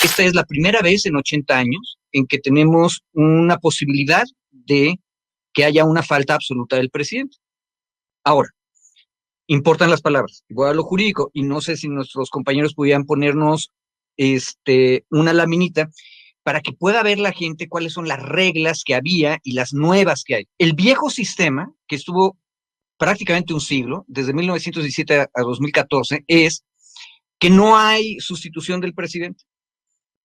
Esta es la primera vez en 80 años en que tenemos una posibilidad de que haya una falta absoluta del presidente. Ahora, importan las palabras. Voy a lo jurídico y no sé si nuestros compañeros pudieran ponernos una laminita para que pueda ver la gente cuáles son las reglas que había y las nuevas que hay. El viejo sistema, que estuvo prácticamente un siglo, desde 1917 a 2014, es que no hay sustitución del presidente.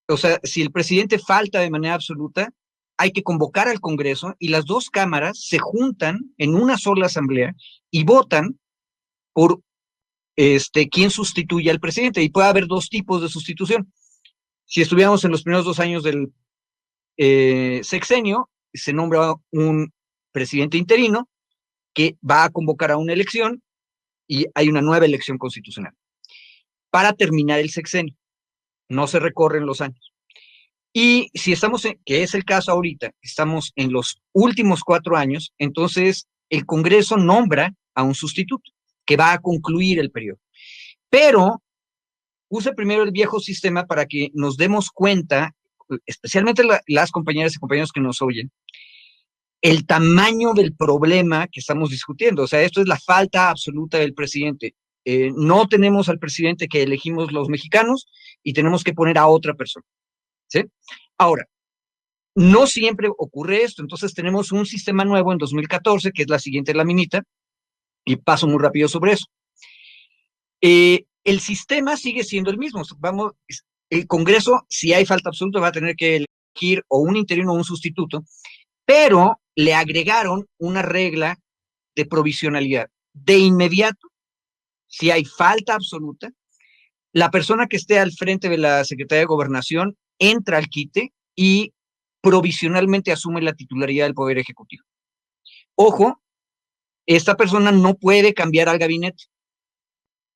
O sea, si el presidente falta de manera absoluta, hay que convocar al Congreso y las dos cámaras se juntan en una sola asamblea y votan por quién sustituye al presidente. Y puede haber dos tipos de sustitución. Si estuviéramos en los primeros 2 años del sexenio, se nombra un presidente interino que va a convocar a una elección y hay una nueva elección constitucional para terminar el sexenio. No se recorren los años. Y si estamos, que es el caso ahorita, estamos en los últimos 4 años, entonces el Congreso nombra a un sustituto que va a concluir el periodo. Pero use primero el viejo sistema para que nos demos cuenta, especialmente las compañeras y compañeros que nos oyen, el tamaño del problema que estamos discutiendo. O sea, esto es la falta absoluta del presidente. No tenemos al presidente que elegimos los mexicanos y tenemos que poner a otra persona. ¿Sí? Ahora, no siempre ocurre esto, entonces tenemos un sistema nuevo en 2014, que es la siguiente laminita, y paso muy rápido sobre eso. El sistema sigue siendo el mismo. El Congreso, si hay falta absoluta, va a tener que elegir o un interino o un sustituto, pero le agregaron una regla de provisionalidad. De inmediato, si hay falta absoluta, la persona que esté al frente de la Secretaría de Gobernación entra al quite y provisionalmente asume la titularidad del Poder Ejecutivo. Ojo, esta persona no puede cambiar al gabinete.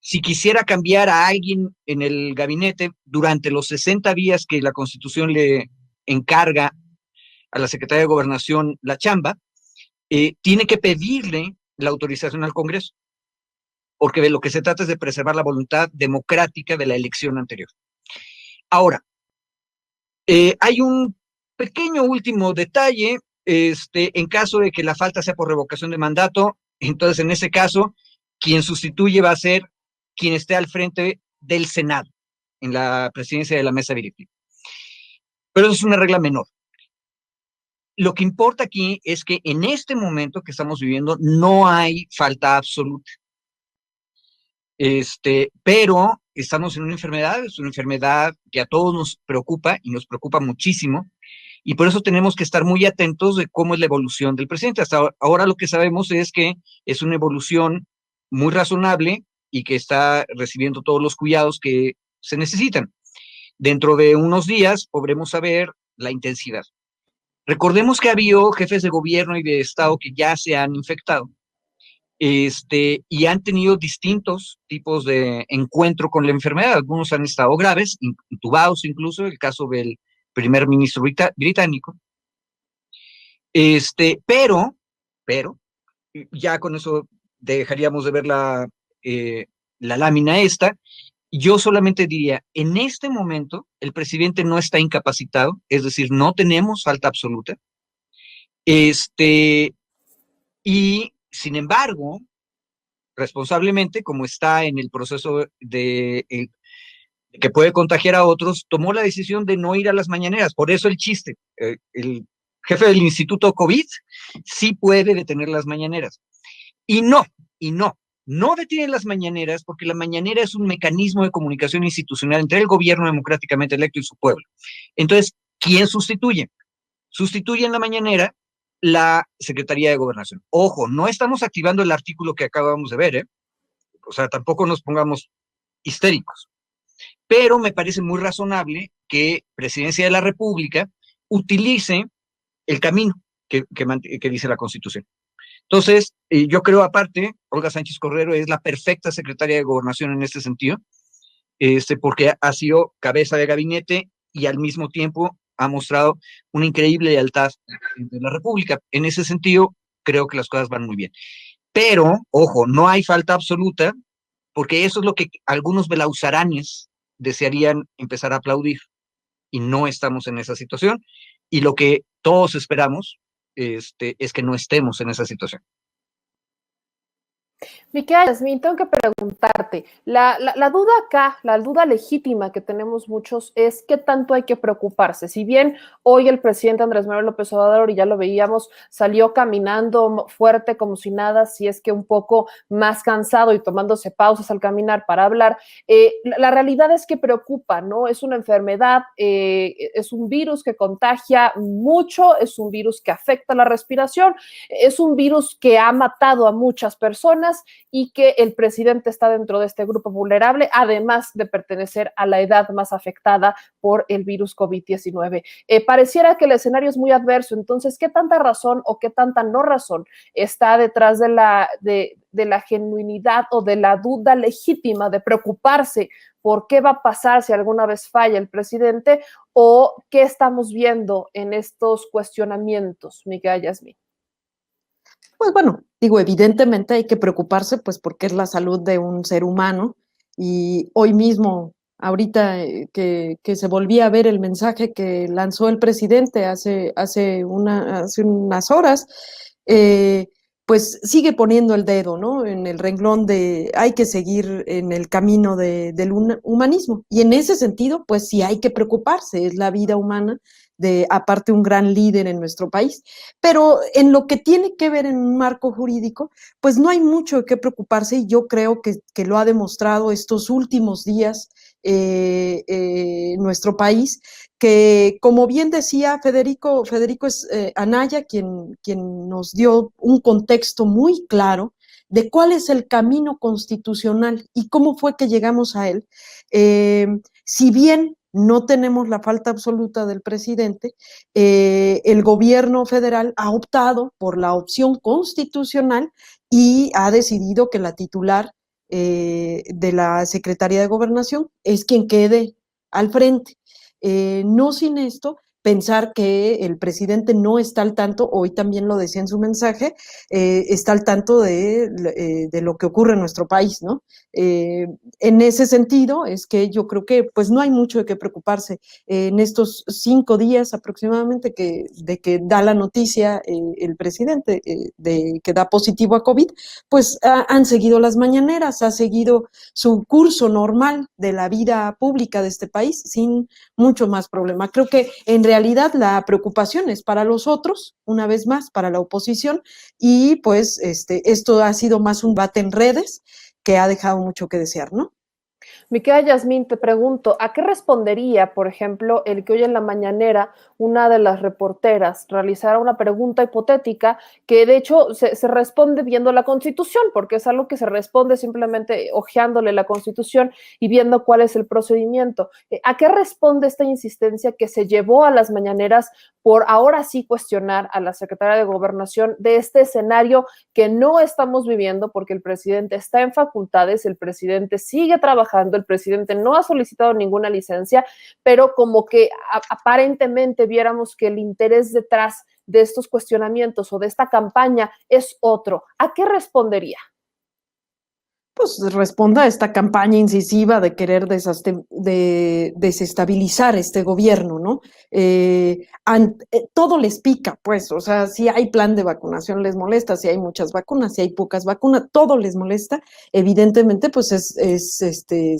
Si quisiera cambiar a alguien en el gabinete durante los 60 días que la Constitución le encarga a la Secretaría de Gobernación la chamba, tiene que pedirle la autorización al Congreso, porque de lo que se trata es de preservar la voluntad democrática de la elección anterior. Ahora, hay un pequeño último detalle, en caso de que la falta sea por revocación de mandato, entonces en ese caso, quien sustituye va a ser quien esté al frente del Senado, en la presidencia de la mesa directiva. Pero eso es una regla menor. Lo que importa aquí es que en este momento que estamos viviendo no hay falta absoluta. Pero estamos en una enfermedad, es una enfermedad que a todos nos preocupa y nos preocupa muchísimo, y por eso tenemos que estar muy atentos de cómo es la evolución del presidente. Hasta ahora lo que sabemos es que es una evolución muy razonable y que está recibiendo todos los cuidados que se necesitan. Dentro de unos días podremos saber la intensidad. Recordemos que ha habido jefes de gobierno y de Estado que ya se han infectado, y han tenido distintos tipos de encuentro con la enfermedad. Algunos han estado graves, intubados incluso, el caso del primer ministro británico. Pero, ya con eso dejaríamos de ver la lámina esta. Yo solamente diría, en este momento el presidente no está incapacitado, es decir, no tenemos falta absoluta. Y sin embargo, responsablemente, como está en el proceso que puede contagiar a otros, tomó la decisión de no ir a las mañaneras. Por eso el chiste, el jefe del Instituto COVID sí puede detener las mañaneras. Y no detiene las mañaneras porque la mañanera es un mecanismo de comunicación institucional entre el gobierno democráticamente electo y su pueblo. Entonces, ¿quién sustituye? Sustituye en la mañanera la Secretaría de Gobernación. Ojo, no estamos activando el artículo que acabamos de ver, O sea, tampoco nos pongamos histéricos. pero me parece muy razonable que Presidencia de la República utilice el camino que dice la Constitución. Entonces, yo creo, aparte, Olga Sánchez Cordero es la perfecta secretaria de Gobernación en este sentido, porque ha sido cabeza de gabinete y al mismo tiempo ha mostrado una increíble lealtad de la República. En ese sentido, creo que las cosas van muy bien. Pero, ojo, no hay falta absoluta, porque eso es lo que algunos belausaranes desearían empezar a aplaudir, y no estamos en esa situación, y lo que todos esperamos es que no estemos en esa situación. Mi querida Yasmín, tengo que preguntarte, la duda acá, la duda legítima que tenemos muchos es qué tanto hay que preocuparse. Si bien hoy el presidente Andrés Manuel López Obrador, y ya lo veíamos, salió caminando fuerte como si nada, si es que un poco más cansado y tomándose pausas al caminar para hablar, la realidad es que preocupa, ¿no? Es una enfermedad, es un virus que contagia mucho, es un virus que afecta la respiración, es un virus que ha matado a muchas personas y que el presidente está dentro de este grupo vulnerable, además de pertenecer a la edad más afectada por el virus COVID-19. Pareciera que el escenario es muy adverso, entonces, ¿qué tanta razón o qué tanta no razón está detrás de la genuinidad o de la duda legítima de preocuparse por qué va a pasar si alguna vez falla el presidente o qué estamos viendo en estos cuestionamientos, Miguel Yasmín? Pues bueno, digo, evidentemente hay que preocuparse, pues porque es la salud de un ser humano y hoy mismo, ahorita que se volvía a ver el mensaje que lanzó el presidente hace unas horas, eh, pues sigue poniendo el dedo, ¿no? En el renglón de hay que seguir en el camino del humanismo. Y en ese sentido, pues sí hay que preocuparse, es la vida humana de, aparte, un gran líder en nuestro país. Pero en lo que tiene que ver en un marco jurídico, pues no hay mucho de qué preocuparse y yo creo que lo ha demostrado estos últimos días nuestro país, que como bien decía Federico Anaya, quien nos dio un contexto muy claro de cuál es el camino constitucional y cómo fue que llegamos a él. Si bien no tenemos la falta absoluta del presidente, el gobierno federal ha optado por la opción constitucional y ha decidido que la titular de la Secretaría de Gobernación es quien quede al frente. No sin esto pensar que el presidente no está al tanto, hoy también lo decía en su mensaje, está al tanto de lo que ocurre en nuestro país, ¿no? En ese sentido es que yo creo que pues no hay mucho de qué preocuparse. En estos 5 días aproximadamente de que da la noticia el presidente de que da positivo a COVID, pues han seguido las mañaneras, ha seguido su curso normal de la vida pública de este país sin mucho más problema. Creo que en realidad la preocupación es para los otros, una vez más, para la oposición, y pues esto ha sido más un debate en redes que ha dejado mucho que desear, ¿no? Mi querida Yasmín, te pregunto, ¿a qué respondería, por ejemplo, el que hoy en la mañanera una de las reporteras realizara una pregunta hipotética que de hecho se responde viendo la Constitución, porque es algo que se responde simplemente hojeándole la Constitución y viendo cuál es el procedimiento? ¿A qué responde esta insistencia que se llevó a las mañaneras por ahora sí cuestionar a la secretaria de Gobernación de este escenario que no estamos viviendo porque el presidente está en facultades, el presidente sigue trabajando, el presidente no ha solicitado ninguna licencia, pero como que aparentemente viéramos que el interés detrás de estos cuestionamientos o de esta campaña es otro? ¿A qué respondería? Pues responda a esta campaña incisiva de querer desestabilizar este gobierno, ¿no? Todo les pica, pues, o sea, si hay plan de vacunación les molesta, si hay muchas vacunas, si hay pocas vacunas, todo les molesta. Evidentemente, pues es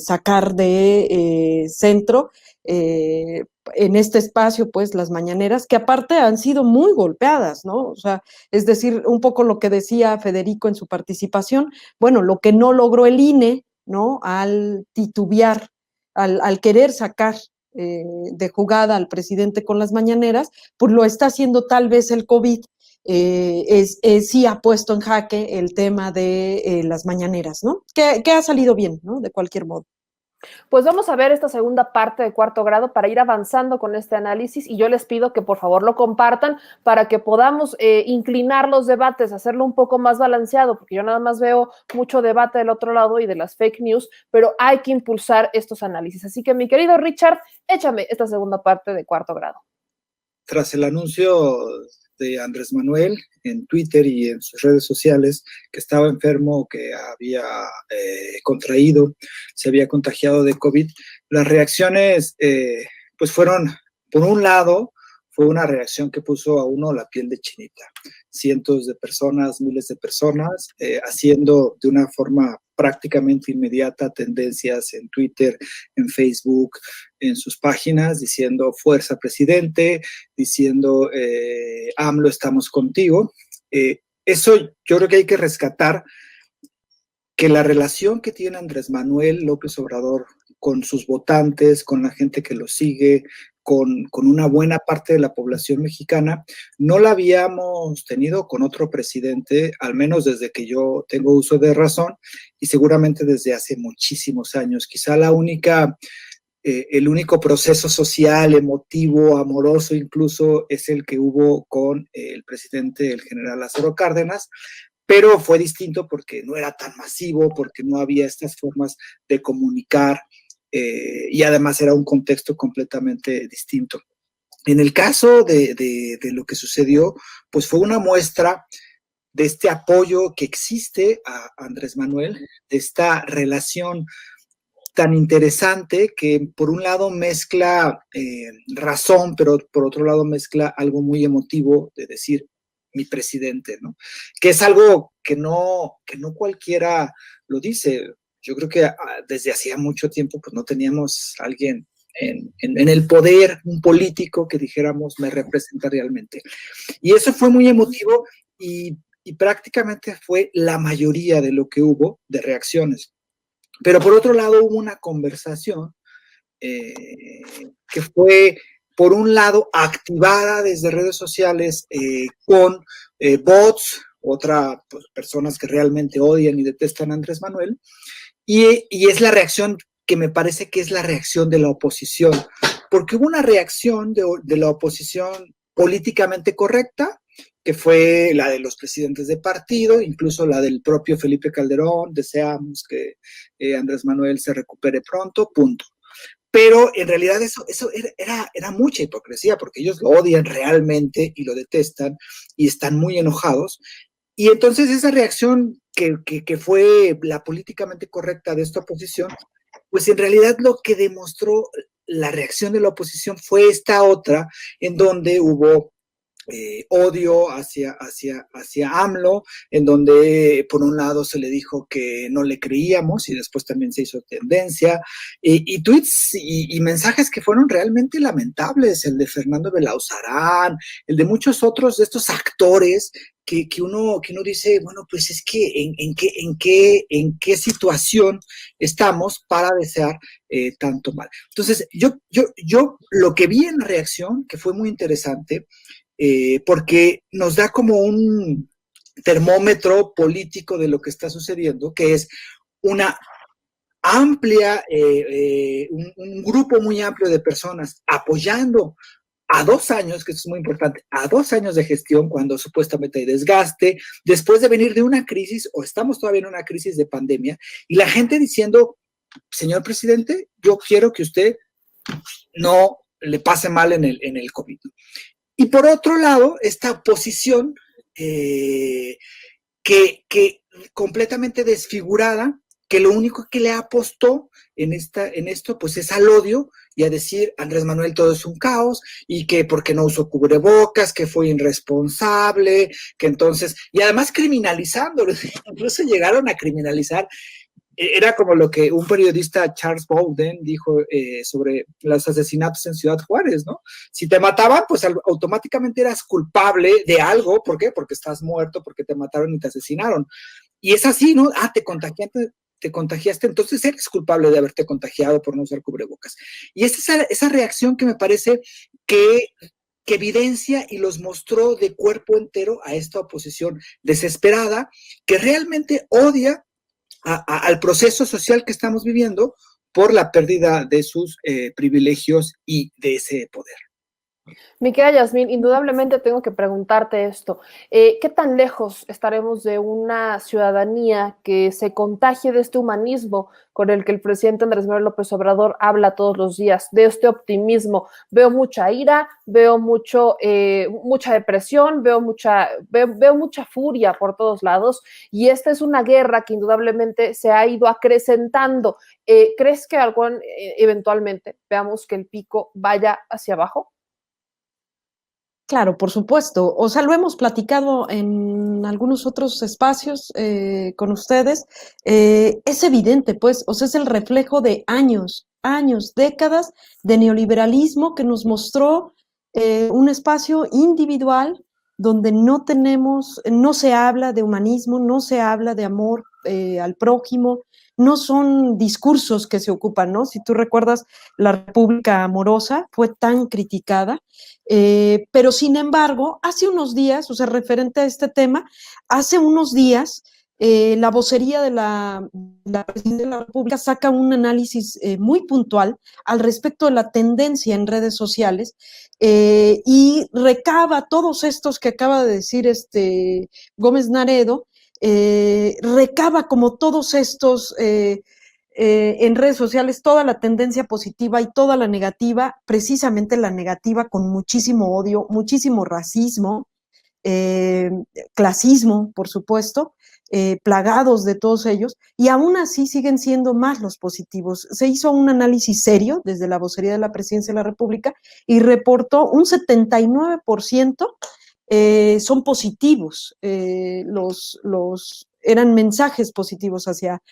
sacar de centro en este espacio, pues, las mañaneras, que aparte han sido muy golpeadas, ¿no? O sea, es decir, un poco lo que decía Federico en su participación, bueno, lo que no logró el INE, ¿no? Al titubear, al querer sacar de jugada al presidente con las mañaneras, pues lo está haciendo tal vez el COVID. Sí ha puesto en jaque el tema de las mañaneras, ¿no? Que ha salido bien, ¿no? De cualquier modo. Pues vamos a ver esta segunda parte de Cuarto Grado para ir avanzando con este análisis y yo les pido que por favor lo compartan para que podamos inclinar los debates, hacerlo un poco más balanceado, porque yo nada más veo mucho debate del otro lado y de las fake news, pero hay que impulsar estos análisis. Así que mi querido Richard, échame esta segunda parte de Cuarto Grado. Tras el anuncio de Andrés Manuel en Twitter y en sus redes sociales que estaba enfermo, que había contraído, se había contagiado de COVID, las reacciones pues fueron, por un lado, fue una reacción que puso a uno la piel de chinita. Cientos de personas, miles de personas, haciendo de una forma prácticamente inmediata tendencias en Twitter, en Facebook, en sus páginas, diciendo fuerza presidente, diciendo AMLO estamos contigo. Eso yo creo que hay que rescatar, que la relación que tiene Andrés Manuel López Obrador con sus votantes, con la gente que lo sigue, con una buena parte de la población mexicana, no la habíamos tenido con otro presidente, al menos desde que yo tengo uso de razón, y seguramente desde hace muchísimos años. Quizá el único proceso social, emotivo, amoroso incluso, es el que hubo con el presidente, el general Lázaro Cárdenas, pero fue distinto porque no era tan masivo, porque no había estas formas de comunicar, y además era un contexto completamente distinto. En el caso de lo que sucedió, pues fue una muestra de este apoyo que existe a Andrés Manuel, de esta relación tan interesante que por un lado mezcla razón, pero por otro lado mezcla algo muy emotivo de decir mi presidente, ¿no? Que es algo que no cualquiera lo dice. Yo creo que desde hacía mucho tiempo pues no teníamos a alguien en el poder, un político que dijéramos me representa realmente. Y eso fue muy emotivo y prácticamente fue la mayoría de lo que hubo de reacciones. Pero por otro lado hubo una conversación que fue, por un lado, activada desde redes sociales con bots, pues, personas que realmente odian y detestan a Andrés Manuel, y es la reacción que me parece que es la reacción de la oposición, porque hubo una reacción de la oposición políticamente correcta, que fue la de los presidentes de partido, incluso la del propio Felipe Calderón, deseamos que Andrés Manuel se recupere pronto, punto. Pero en realidad eso era mucha hipocresía, porque ellos lo odian realmente y lo detestan y están muy enojados. Y entonces esa reacción que fue la políticamente correcta de esta oposición, pues en realidad lo que demostró la reacción de la oposición fue esta otra, en donde hubo odio hacia AMLO, en donde por un lado se le dijo que no le creíamos y después también se hizo tendencia, y tweets y mensajes que fueron realmente lamentables, el de Fernando Belauzarán, el de muchos otros de estos actores que uno dice, bueno, pues es que en qué situación estamos para desear tanto mal. Entonces, yo lo que vi en la reacción, que fue muy interesante, porque nos da como un termómetro político de lo que está sucediendo, que es una amplia, un grupo muy amplio de personas apoyando a 2 años, que esto es muy importante, a 2 años de gestión, cuando supuestamente hay desgaste, después de venir de una crisis, o estamos todavía en una crisis de pandemia, y la gente diciendo, señor presidente, yo quiero que usted no le pase mal en el COVID. Y por otro lado, esta oposición que completamente desfigurada, que lo único que le apostó en esto, pues es al odio y a decir, Andrés Manuel, todo es un caos, y que porque no usó cubrebocas, que fue irresponsable, que entonces, y además criminalizándolo, incluso llegaron a criminalizar. Era como lo que un periodista, Charles Bowden, dijo sobre los asesinatos en Ciudad Juárez, ¿no? Si te mataban, pues automáticamente eras culpable de algo. ¿Por qué? Porque estás muerto, porque te mataron y te asesinaron. Y es así, ¿no? Te contagiaste, entonces eres culpable de haberte contagiado por no usar cubrebocas. Y es esa reacción que me parece que evidencia y los mostró de cuerpo entero a esta oposición desesperada, que realmente odia al proceso social que estamos viviendo, por la pérdida de sus privilegios y de ese poder. Mi querida Yasmín, indudablemente tengo que preguntarte esto. ¿Qué tan lejos estaremos de una ciudadanía que se contagie de este humanismo con el que el presidente Andrés Manuel López Obrador habla todos los días, de este optimismo? Veo mucha ira, veo mucha depresión, veo mucha furia por todos lados, y esta es una guerra que indudablemente se ha ido acrecentando. ¿Crees que eventualmente veamos que el pico vaya hacia abajo? Claro, por supuesto. O sea, lo hemos platicado en algunos otros espacios con ustedes. Es evidente, pues, o sea, es el reflejo de años, décadas de neoliberalismo que nos mostró un espacio individual donde no se habla de humanismo, no se habla de amor al prójimo, no son discursos que se ocupan, ¿no? Si tú recuerdas, la República Amorosa fue tan criticada. Pero sin embargo, hace unos días, o sea, referente a este tema, hace unos días la vocería de la Presidencia de la República saca un análisis muy puntual al respecto de la tendencia en redes sociales y recaba todos estos que acaba de decir Gómez Naredo, recaba como todos estos en redes sociales toda la tendencia positiva y toda la negativa, precisamente la negativa con muchísimo odio, muchísimo racismo, eh, clasismo, por supuesto, plagados de todos ellos, y aún así siguen siendo más los positivos. Se hizo un análisis serio desde la vocería de la Presidencia de la República y reportó un 79% son positivos, eran mensajes positivos hacia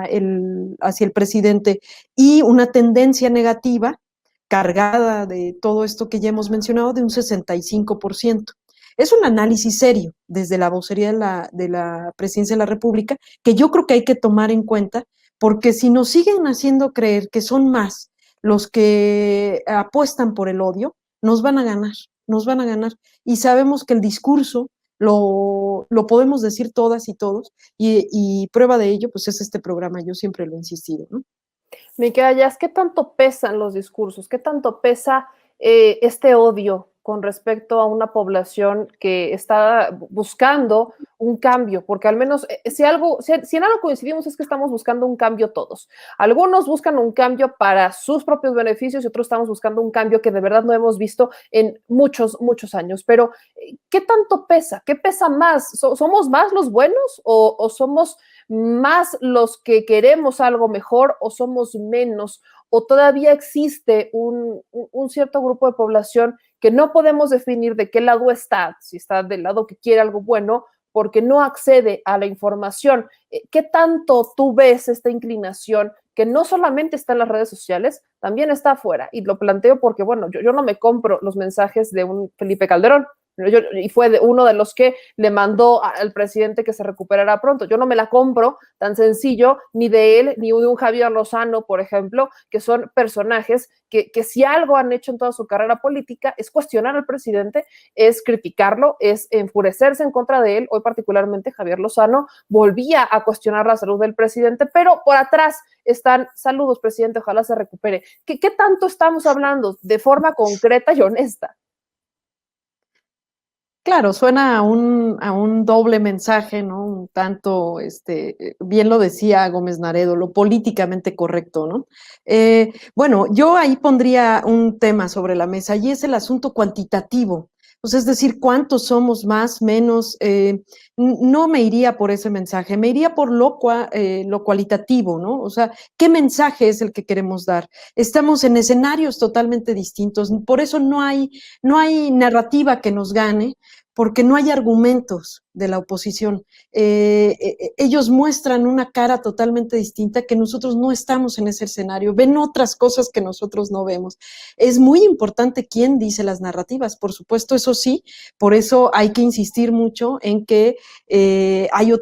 el presidente, y una tendencia negativa cargada de todo esto que ya hemos mencionado de un 65%. Es un análisis serio desde la vocería de la Presidencia de la República que yo creo que hay que tomar en cuenta, porque si nos siguen haciendo creer que son más los que apuestan por el odio, nos van a ganar, nos van a ganar. Y sabemos que el discurso lo podemos decir todas y todos, y prueba de ello pues es este programa, yo siempre lo he insistido, ¿no? Mi querida Jazz, ¿qué tanto pesan los discursos? ¿Qué tanto pesa este odio con respecto a una población que está buscando un cambio? Porque al menos si en algo coincidimos es que estamos buscando un cambio todos. Algunos buscan un cambio para sus propios beneficios y otros estamos buscando un cambio que de verdad no hemos visto en muchos, muchos años. Pero, ¿qué tanto pesa? ¿Qué pesa más? ¿Somos más los buenos o somos más los que queremos algo mejor, o somos menos, o todavía existe un cierto grupo de población que no podemos definir de qué lado está, si está del lado que quiere algo bueno, porque no accede a la información? ¿Qué tanto tú ves esta inclinación que no solamente está en las redes sociales, también está afuera? Y lo planteo porque, bueno, yo no me compro los mensajes de un Felipe Calderón, y fue uno de los que le mandó al presidente que se recuperara pronto. Yo no me la compro tan sencillo, ni de él, ni de un Javier Lozano, por ejemplo, que son personajes que si algo han hecho en toda su carrera política es cuestionar al presidente, es criticarlo, es enfurecerse en contra de él. Hoy particularmente Javier Lozano volvía a cuestionar la salud del presidente, pero por atrás están: saludos, presidente, ojalá se recupere. ¿Qué tanto estamos hablando de forma concreta y honesta? Claro, suena a un doble mensaje, ¿no? Un tanto, bien lo decía Gómez Naredo, lo políticamente correcto, ¿no? Bueno, yo ahí pondría un tema sobre la mesa, y es el asunto cuantitativo. Pues es decir, cuántos somos, más, menos. No me iría por ese mensaje, me iría por lo cualitativo, ¿no? O sea, ¿qué mensaje es el que queremos dar? Estamos en escenarios totalmente distintos, por eso no hay narrativa que nos gane, porque no hay argumentos de la oposición. Ellos muestran una cara totalmente distinta, que nosotros no estamos en ese escenario, ven otras cosas que nosotros no vemos. Es muy importante quién dice las narrativas, por supuesto, eso sí, por eso hay que insistir mucho en que hay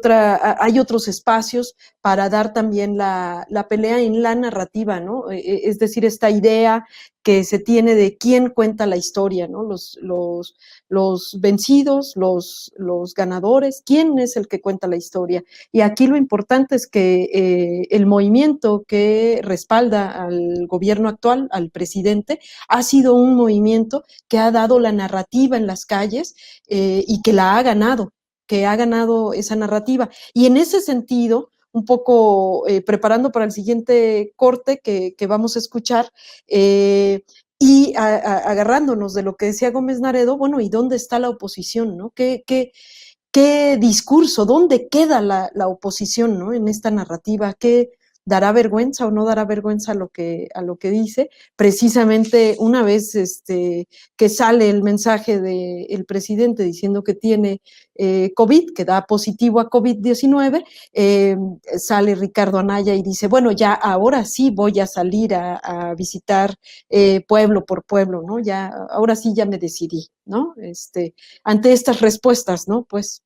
otros espacios para dar también la pelea en la narrativa, ¿no? Es decir, esta idea que se tiene de quién cuenta la historia, ¿no? Los vencidos, los ganadores, gobernadores, quién es el que cuenta la historia. Y aquí lo importante es que el movimiento que respalda al gobierno actual, al presidente, ha sido un movimiento que ha dado la narrativa en las calles y que la ha ganado, que ha ganado esa narrativa. Y en ese sentido, un poco preparando para el siguiente corte que vamos a escuchar, agarrándonos de lo que decía Gómez Naredo, bueno, ¿y dónde está la oposición, no? ¿Qué discurso? ¿Dónde queda la oposición, no? En esta narrativa, ¿qué dará vergüenza o no dará vergüenza a lo que dice? Precisamente una vez que sale el mensaje del presidente diciendo que tiene COVID, que da positivo a COVID-19, sale Ricardo Anaya y dice, bueno, ya ahora sí voy a salir a visitar pueblo por pueblo, ¿no? Ya, ahora sí ya me decidí, ¿no? Ante estas respuestas, ¿no? Pues.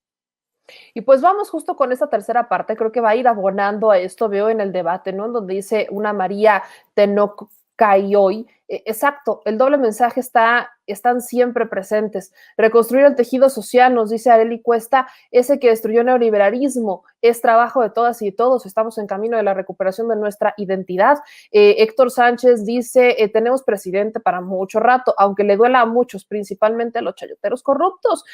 Y pues vamos justo con esta tercera parte, creo que va a ir abonando a esto, veo en el debate, ¿no? En donde dice una María Tenochtitlan, exacto, el doble mensaje están siempre presentes. Reconstruir el tejido social, nos dice Arely Cuesta, ese que destruyó el neoliberalismo, es trabajo de todas y de todos, estamos en camino de la recuperación de nuestra identidad. Héctor Sánchez dice, tenemos presidente para mucho rato, aunque le duela a muchos, principalmente a los chayoteros corruptos.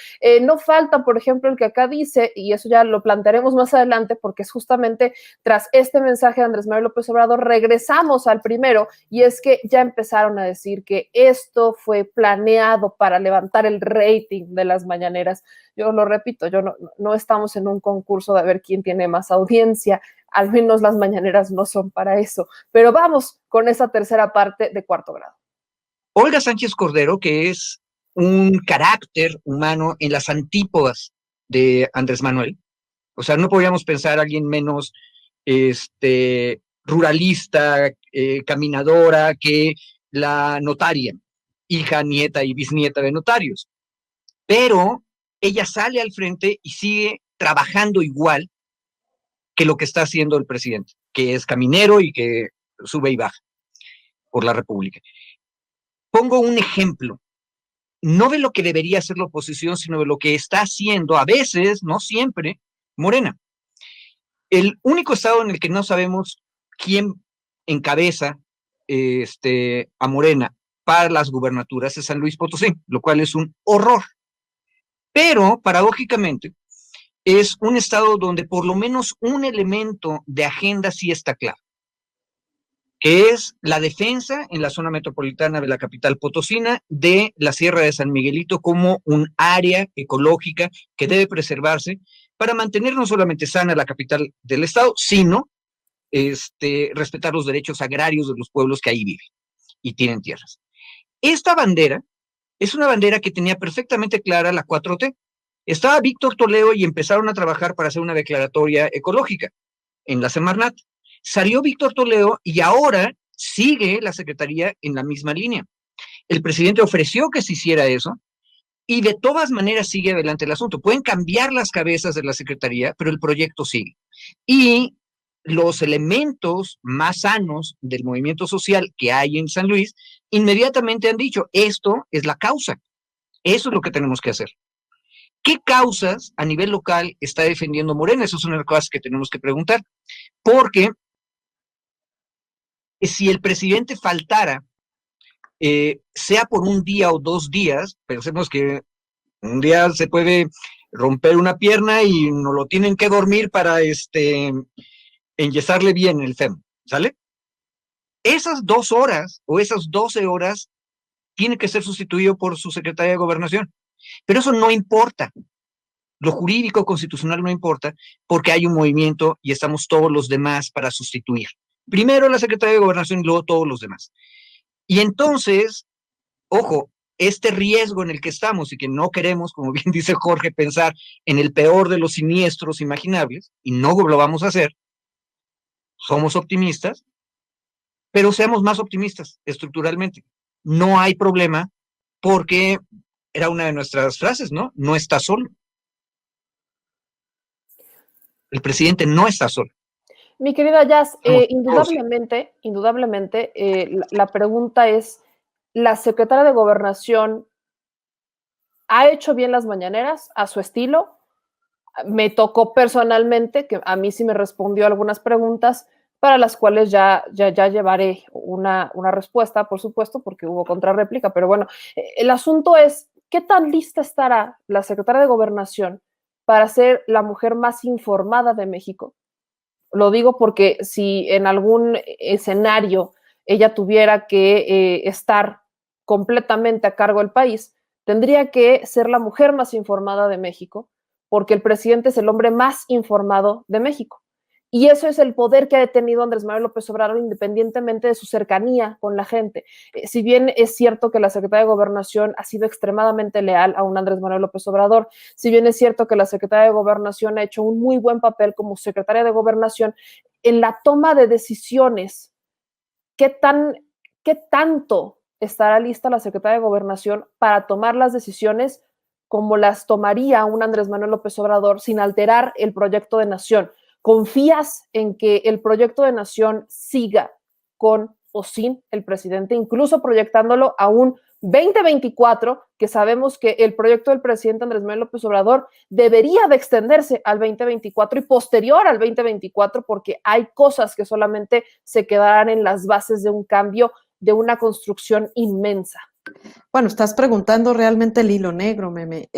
No falta, por ejemplo, el que acá dice, y eso ya lo plantearemos más adelante, porque es justamente tras este mensaje de Andrés Manuel López Obrador, regresamos al primero, y es que ya empezaron a decir que esto fue planeado para levantar el rating de las mañaneras. Yo lo repito, no estamos en un concurso de ver quién tiene más audiencia, al menos las mañaneras no son para eso, pero vamos con esa tercera parte de Cuarto Grado. Olga Sánchez Cordero, que es un carácter humano en las antípodas de Andrés Manuel, o sea, no podríamos pensar a alguien menos ruralista, caminadora que la notaria, hija, nieta y bisnieta de notarios. Pero ella sale al frente y sigue trabajando igual que lo que está haciendo el presidente, que es caminero y que sube y baja por la República. Pongo un ejemplo, no de lo que debería hacer la oposición, sino de lo que está haciendo, a veces, no siempre, Morena. El único estado en el que no sabemos quién encabeza a Morena para las gubernaturas es San Luis Potosí, lo cual es un horror. Pero, paradójicamente, es un estado donde por lo menos un elemento de agenda sí está claro, que es la defensa en la zona metropolitana de la capital potosina de la Sierra de San Miguelito como un área ecológica que debe preservarse para mantener no solamente sana la capital del estado, sino respetar los derechos agrarios de los pueblos que ahí viven y tienen tierras. Esta bandera es una bandera que tenía perfectamente clara la 4T. Estaba Víctor Toledo y empezaron a trabajar para hacer una declaratoria ecológica en la Semarnat. Salió Víctor Toledo y ahora sigue la Secretaría en la misma línea. El presidente ofreció que se hiciera eso y de todas maneras sigue adelante el asunto. Pueden cambiar las cabezas de la Secretaría, pero el proyecto sigue. Y los elementos más sanos del movimiento social que hay en San Luis inmediatamente han dicho, esto es la causa, eso es lo que tenemos que hacer. ¿Qué causas a nivel local está defendiendo Morena? Eso es una de las cosas que tenemos que preguntar, porque si el presidente faltara, sea por un día o 2 días, pensemos que un día se puede romper una pierna y no lo tienen que dormir para enyesarle bien el fémur, ¿sale? Esas 2 horas o esas 12 horas tiene que ser sustituido por su secretaria de Gobernación. Pero eso no importa. Lo jurídico constitucional no importa porque hay un movimiento y estamos todos los demás para sustituir. Primero la secretaria de Gobernación y luego todos los demás. Y entonces, ojo, este riesgo en el que estamos y que no queremos, como bien dice Jorge, pensar en el peor de los siniestros imaginables, y no lo vamos a hacer, somos optimistas, pero seamos más optimistas estructuralmente. No hay problema porque era una de nuestras frases, ¿no? No está solo. El presidente no está solo. Mi querida Jazz, indudablemente, la pregunta es, ¿la secretaria de Gobernación ha hecho bien las mañaneras a su estilo Me tocó personalmente, que a mí sí me respondió algunas preguntas para las cuales ya llevaré una respuesta, por supuesto, porque hubo contrarréplica, pero bueno, el asunto es, ¿qué tan lista estará la secretaria de Gobernación para ser la mujer más informada de México? Lo digo porque si en algún escenario ella tuviera que estar completamente a cargo del país, tendría que ser la mujer más informada de México, porque el presidente es el hombre más informado de México. Y eso es el poder que ha tenido Andrés Manuel López Obrador, independientemente de su cercanía con la gente. Si bien es cierto que la Secretaría de Gobernación ha sido extremadamente leal a un Andrés Manuel López Obrador, si bien es cierto que la Secretaría de Gobernación ha hecho un muy buen papel como secretaria de Gobernación en la toma de decisiones, ¿qué tanto estará lista la Secretaría de Gobernación para tomar las decisiones como las tomaría un Andrés Manuel López Obrador sin alterar el proyecto de nación? ¿Confías en que el proyecto de nación siga con o sin el presidente, incluso proyectándolo a un 2024, que sabemos que el proyecto del presidente Andrés Manuel López Obrador debería de extenderse al 2024 y posterior al 2024, porque hay cosas que solamente se quedarán en las bases de un cambio, de una construcción inmensa? Bueno, estás preguntando realmente el hilo negro, Meme.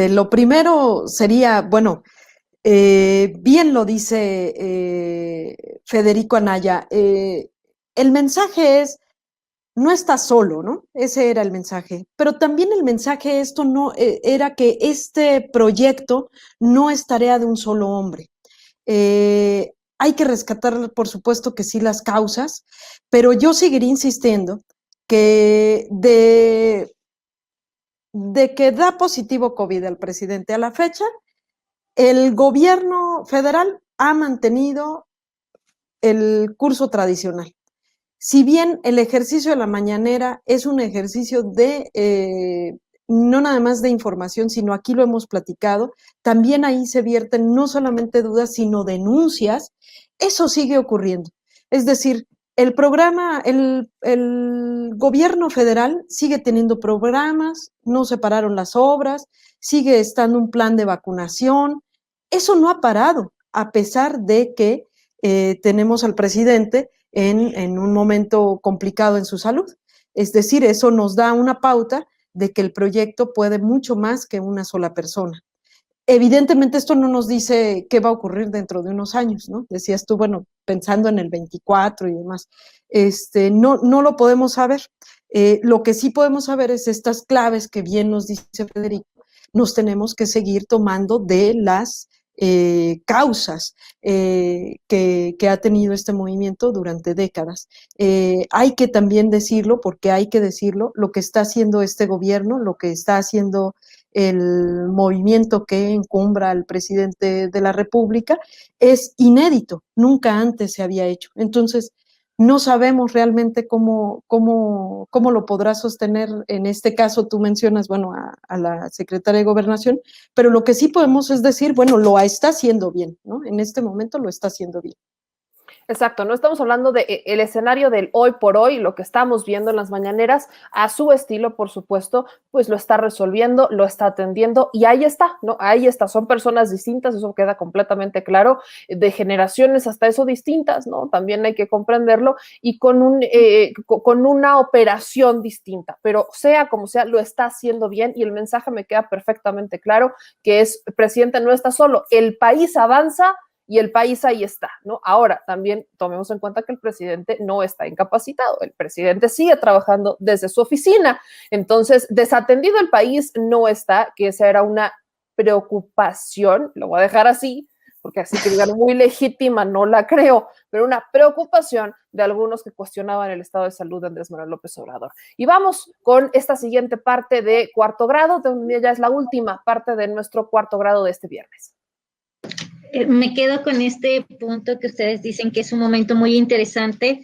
Lo primero sería, bueno, bien lo dice Federico Anaya, el mensaje es, no estás solo, ¿no? Ese era el mensaje. Pero también el mensaje esto no era que este proyecto no es tarea de un solo hombre. Hay que rescatar, por supuesto que sí, las causas, pero yo seguiré insistiendo que de que da positivo COVID al presidente a la fecha, el gobierno federal ha mantenido el curso tradicional. Si bien el ejercicio de la mañanera es un ejercicio de, no nada más de información, sino aquí lo hemos platicado, también ahí se vierten no solamente dudas, sino denuncias, eso sigue ocurriendo. Es decir, el programa, el gobierno federal sigue teniendo programas, no se pararon las obras, sigue estando un plan de vacunación, eso no ha parado, a pesar de que tenemos al presidente en un momento complicado en su salud. Es decir, eso nos da una pauta de que el proyecto puede mucho más que una sola persona. Evidentemente esto no nos dice qué va a ocurrir dentro de unos años, ¿no? Decías tú, bueno, pensando en el 24 y demás, no lo podemos saber. Lo que sí podemos saber es estas claves que bien nos dice Federico, nos tenemos que seguir tomando de las causas que ha tenido este movimiento durante décadas. Hay que también decirlo, porque hay que decirlo, lo que está haciendo este gobierno, lo que está haciendo el movimiento que encumbra al presidente de la República es inédito, nunca antes se había hecho. Entonces, no sabemos realmente cómo lo podrá sostener. En este caso, tú mencionas, bueno, a la secretaria de Gobernación, pero lo que sí podemos es decir, bueno, lo está haciendo bien, ¿no? En este momento lo está haciendo bien. Exacto, no estamos hablando de el escenario del hoy por hoy, lo que estamos viendo en las mañaneras, a su estilo, por supuesto, pues lo está resolviendo, lo está atendiendo y ahí está, ¿no? Ahí está, son personas distintas, eso queda completamente claro, de generaciones hasta eso distintas, ¿no? También hay que comprenderlo y con una operación distinta, pero sea como sea, lo está haciendo bien y el mensaje me queda perfectamente claro, que es, presidente, no está solo, el país avanza y el país ahí está, ¿no? Ahora, también tomemos en cuenta que el presidente no está incapacitado, el presidente sigue trabajando desde su oficina, entonces, desatendido el país no está, que esa era una preocupación, lo voy a dejar así, porque así que digan muy legítima, no la creo, pero una preocupación de algunos que cuestionaban el estado de salud de Andrés Manuel López Obrador. Y vamos con esta siguiente parte de cuarto grado, donde ya es la última parte de nuestro cuarto grado de este viernes. Me quedo con este punto que ustedes dicen que es un momento muy interesante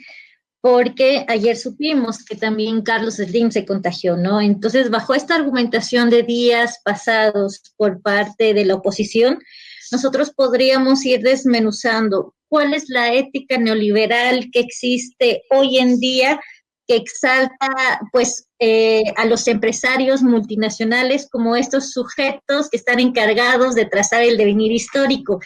porque ayer supimos que también Carlos Slim se contagió, ¿no? Entonces, bajo esta argumentación de días pasados por parte de la oposición, nosotros podríamos ir desmenuzando cuál es la ética neoliberal que existe hoy en día que exalta pues a los empresarios multinacionales como estos sujetos que están encargados de trazar el devenir histórico.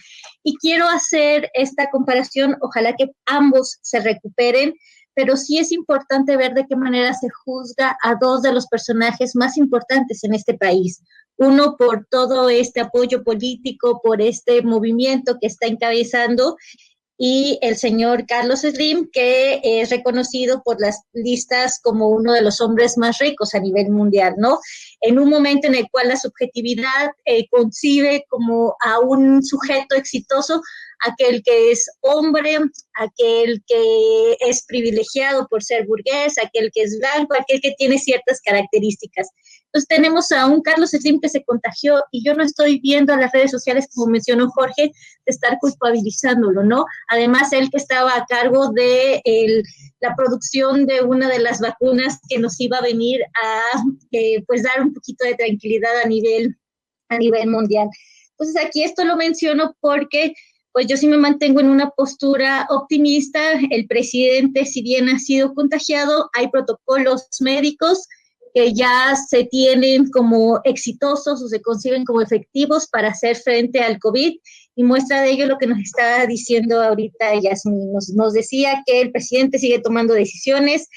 Y quiero hacer esta comparación, ojalá que ambos se recuperen, pero sí es importante ver de qué manera se juzga a dos de los personajes más importantes en este país. Uno por todo este apoyo político, por este movimiento que está encabezando, y el señor Carlos Slim, que es reconocido por las listas como uno de los hombres más ricos a nivel mundial, ¿no? En un momento en el cual la subjetividad concibe como a un sujeto exitoso aquel que es hombre, aquel que es privilegiado por ser burgués, aquel que es blanco, aquel que tiene ciertas características. Entonces tenemos a un Carlos Slim que se contagió y yo no estoy viendo a las redes sociales, como mencionó Jorge, de estar culpabilizándolo, ¿no? Además, él que estaba a cargo de la producción de una de las vacunas que nos iba a venir a pues dar un poquito de tranquilidad a nivel mundial. Entonces aquí esto lo menciono porque pues yo sí me mantengo en una postura optimista. El presidente, si bien ha sido contagiado, hay protocolos médicos que ya se tienen como exitosos o se conciben como efectivos para hacer frente al COVID, y muestra de ello lo que nos está diciendo ahorita Yasmín. Nos decía que el presidente sigue tomando decisiones,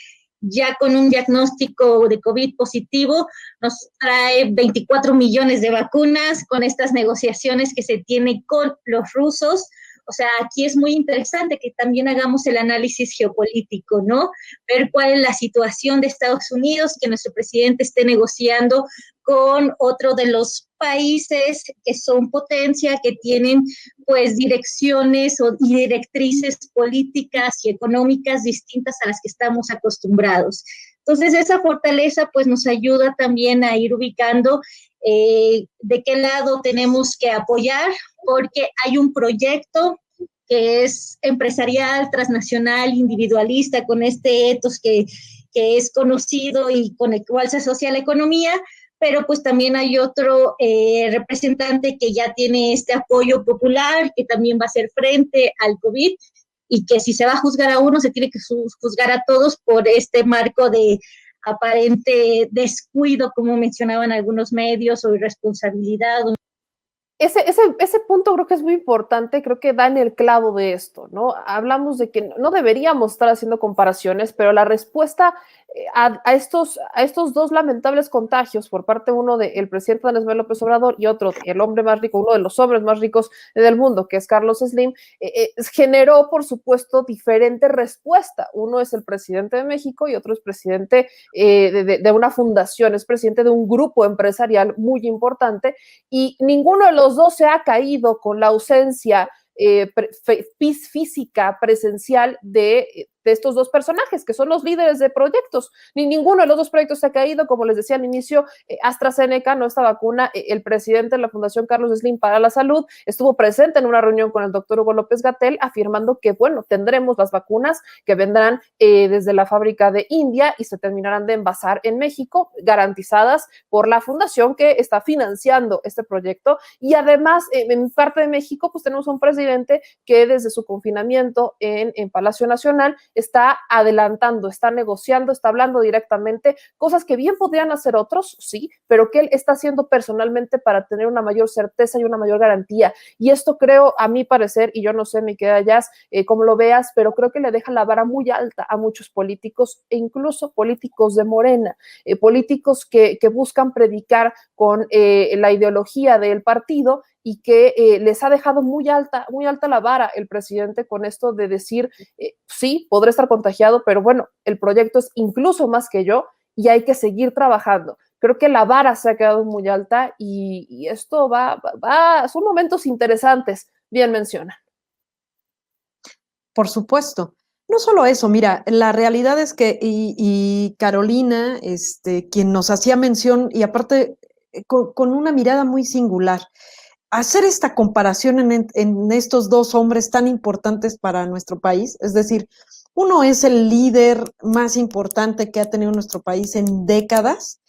ya con un diagnóstico de COVID positivo, nos trae 24 millones de vacunas con estas negociaciones que se tienen con los rusos. O sea, aquí es muy interesante que también hagamos el análisis geopolítico, ¿no? Ver cuál es la situación de Estados Unidos, que nuestro presidente esté negociando con otro de los países que son potencia, que tienen pues direcciones y directrices políticas y económicas distintas a las que estamos acostumbrados. Entonces esa fortaleza pues nos ayuda también a ir ubicando de qué lado tenemos que apoyar, porque hay un proyecto que es empresarial, transnacional, individualista, con este ethos que es conocido y con el cual se asocia la economía, pero pues también hay otro representante que ya tiene este apoyo popular, que también va a hacer frente al COVID, y que si se va a juzgar a uno, se tiene que juzgar a todos por este marco de aparente descuido, como mencionaban algunos medios, o irresponsabilidad. Ese punto creo que es muy importante, creo que da en el clavo de esto, ¿no? Hablamos de que no deberíamos estar haciendo comparaciones, pero la respuesta a estos dos lamentables contagios por parte uno del presidente Andrés Manuel López Obrador y otro el hombre más rico, uno de los hombres más ricos del mundo, que es Carlos Slim, generó, por supuesto, diferente respuesta. Uno es el presidente de México y otro es presidente de una fundación, es presidente de un grupo empresarial muy importante, y ninguno de los dos se ha caído con la ausencia física, presencial de estos dos personajes, que son los líderes de proyectos. Ninguno de los dos proyectos se ha caído. Como les decía al inicio, AstraZeneca, no esta vacuna, el presidente de la Fundación Carlos Slim para la Salud estuvo presente en una reunión con el doctor Hugo López-Gatell, afirmando que, bueno, tendremos las vacunas que vendrán desde la fábrica de India y se terminarán de envasar en México, garantizadas por la fundación que está financiando este proyecto. Y además, en parte de México, pues tenemos un presidente que desde su confinamiento en Palacio Nacional está adelantando, está negociando, está hablando directamente, cosas que bien podrían hacer otros, sí, pero que él está haciendo personalmente para tener una mayor certeza y una mayor garantía. Y esto creo, a mi parecer, y yo no sé, mi querida Jazz, cómo lo veas, pero creo que le deja la vara muy alta a muchos políticos, e incluso políticos de Morena, políticos que buscan predicar con la ideología del partido, y que les ha dejado muy alta la vara el presidente con esto de decir, sí, podré estar contagiado, pero bueno, el proyecto es incluso más que yo y hay que seguir trabajando. Creo que la vara se ha quedado muy alta y esto son momentos interesantes, bien menciona. Por supuesto. No solo eso, mira, la realidad es que, y Carolina, quien nos hacía mención, y aparte con una mirada muy singular, hacer esta comparación en estos dos hombres tan importantes para nuestro país, es decir, uno es el líder más importante que ha tenido nuestro país en décadas,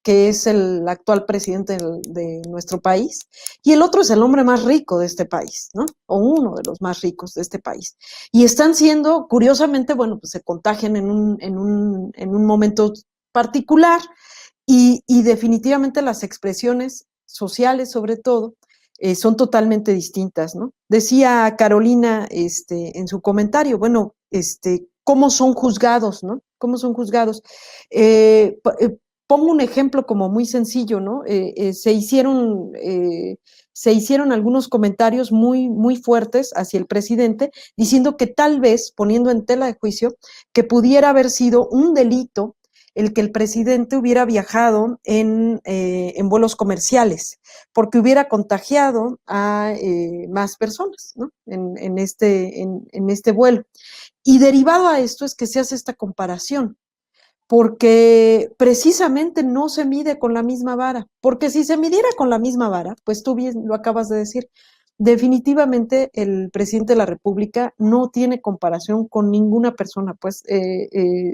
que es el actual presidente de nuestro país, y el otro es el hombre más rico de este país, ¿no? O uno de los más ricos de este país. Y están siendo, curiosamente, bueno, pues se contagian en un momento particular, y definitivamente las expresiones sociales, sobre todo, son totalmente distintas, ¿no? Decía Carolina en su comentario, bueno, ¿cómo son juzgados, no? ¿Cómo son juzgados? Pongo un ejemplo como muy sencillo, ¿no? Se hicieron algunos comentarios muy, muy fuertes hacia el presidente, diciendo que tal vez, poniendo en tela de juicio, que pudiera haber sido un delito el que el presidente hubiera viajado en vuelos comerciales, porque hubiera contagiado a más personas, ¿no? en este vuelo. Y derivado a esto es que se hace esta comparación, porque precisamente no se mide con la misma vara, porque si se midiera con la misma vara, pues tú bien lo acabas de decir, definitivamente el presidente de la República no tiene comparación con ninguna persona, pues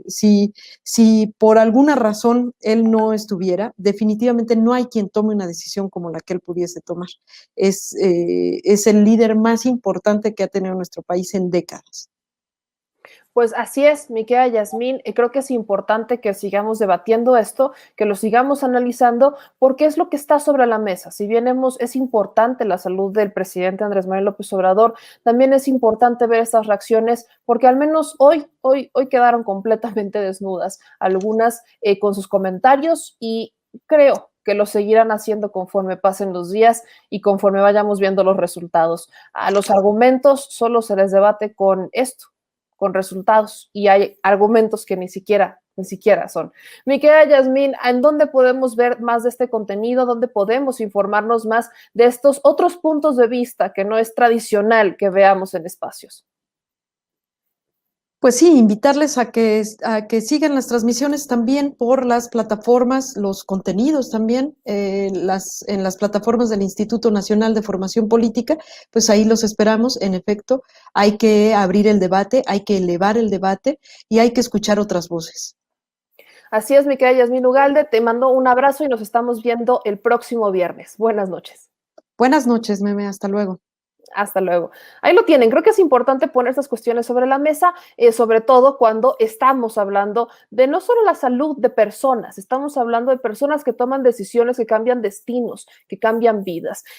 si por alguna razón él no estuviera, definitivamente no hay quien tome una decisión como la que él pudiese tomar. Es el líder más importante que ha tenido nuestro país en décadas. Pues así es, mi querida Yasmín, creo que es importante que sigamos debatiendo esto, que lo sigamos analizando, porque es lo que está sobre la mesa. Si bien es importante la salud del presidente Andrés Manuel López Obrador, también es importante ver estas reacciones, porque al menos hoy quedaron completamente desnudas, algunas con sus comentarios, y creo que lo seguirán haciendo conforme pasen los días y conforme vayamos viendo los resultados. A los argumentos solo se les debate con esto, con resultados, y hay argumentos que ni siquiera son. Mi querida Yasmín, ¿en dónde podemos ver más de este contenido? ¿Dónde podemos informarnos más de estos otros puntos de vista que no es tradicional que veamos en espacios? Pues sí, invitarles a que sigan las transmisiones también por las plataformas, los contenidos también, en las plataformas del Instituto Nacional de Formación Política, pues ahí los esperamos. En efecto, hay que abrir el debate, hay que elevar el debate y hay que escuchar otras voces. Así es, mi querida Yasmín Ugalde, te mando un abrazo y nos estamos viendo el próximo viernes. Buenas noches. Buenas noches, Meme, hasta luego. Hasta luego. Ahí lo tienen. Creo que es importante poner estas cuestiones sobre la mesa, sobre todo cuando estamos hablando de no solo la salud de personas, estamos hablando de personas que toman decisiones que cambian destinos, que cambian vidas.